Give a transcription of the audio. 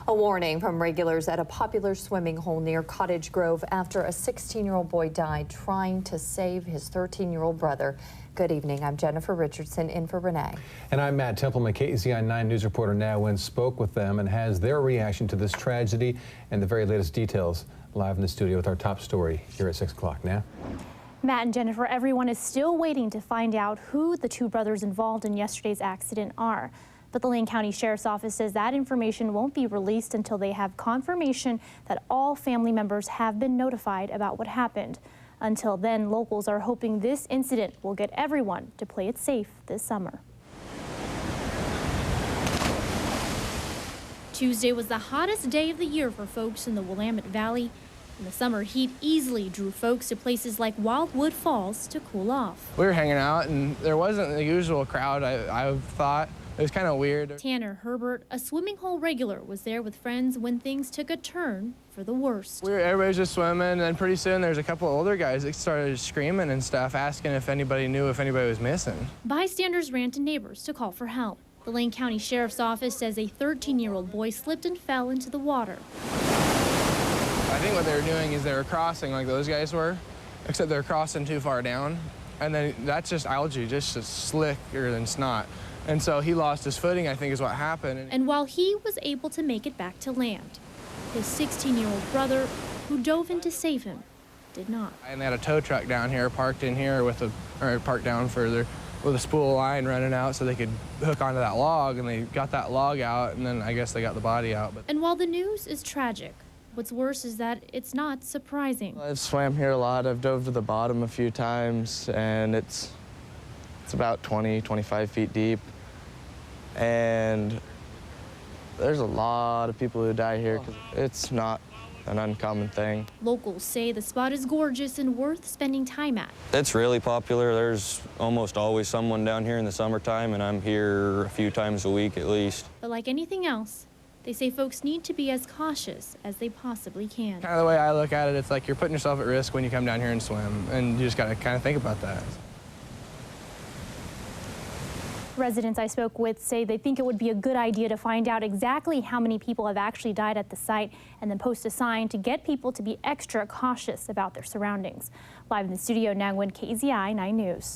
A warning from regulars at a popular swimming hole near Cottage Grove after a 16-year-old boy died trying to save his 13-year-old brother. Good evening. I'm Jennifer Richardson in for Renee. And I'm Matt Templeman. KZI 9 News reporter Nawin spoke with them and has their reaction to this tragedy and the very latest details live in the studio with our top story here at 6 o'clock now. Matt and Jennifer, everyone is still waiting to find out who the two brothers involved in yesterday's accident are. But the Lane County Sheriff's Office says that information won't be released until they have confirmation that all family members have been notified about what happened. Until then, locals are hoping this incident will get everyone to play it safe this summer. Tuesday was the hottest day of the year for folks in the Willamette Valley. And the summer heat easily drew folks to places like Wildwood Falls to cool off. We were hanging out and there wasn't the usual crowd, I thought. It was kind of weird. Tanner Herbert, a swimming hole regular, was there with friends when things took a turn for the worst. Everybody was just swimming, and pretty soon there's a couple of older guys that started screaming and stuff, asking if anybody knew if anybody was missing. Bystanders ran to neighbors to call for help. The Lane County Sheriff's Office says a 13-year-old boy slipped and fell into the water. I think what they were doing is they were crossing like those guys were, except they're crossing too far down. And then that's just algae, just slicker than snot. And so he lost his footing, I think is what happened. And while he was able to make it back to land, his 16-year-old brother, who dove in to save him, did not. And they had a tow truck down here, parked in here or parked down further with a spool of line running out so they could hook onto that log, and they got that log out, and then I guess they got the body out. And while the news is tragic, what's worse is that it's not surprising. I've swam here a lot. I've dove to the bottom a few times, and it's about 20, 25 feet deep. And there's a lot of people who die here because it's not an uncommon thing. Locals say the spot is gorgeous and worth spending time at. It's really popular. There's almost always someone down here in the summertime, and I'm here a few times a week at least. But like anything else, they say folks need to be as cautious as they possibly can. Kind of the way I look at it, it's like you're putting yourself at risk when you come down here and swim, and you just got to kind of think about that. Residents I spoke with say they think it would be a good idea to find out exactly how many people have actually died at the site and then post a sign to get people to be extra cautious about their surroundings. Live in the studio, Nawin, KZI 9 News.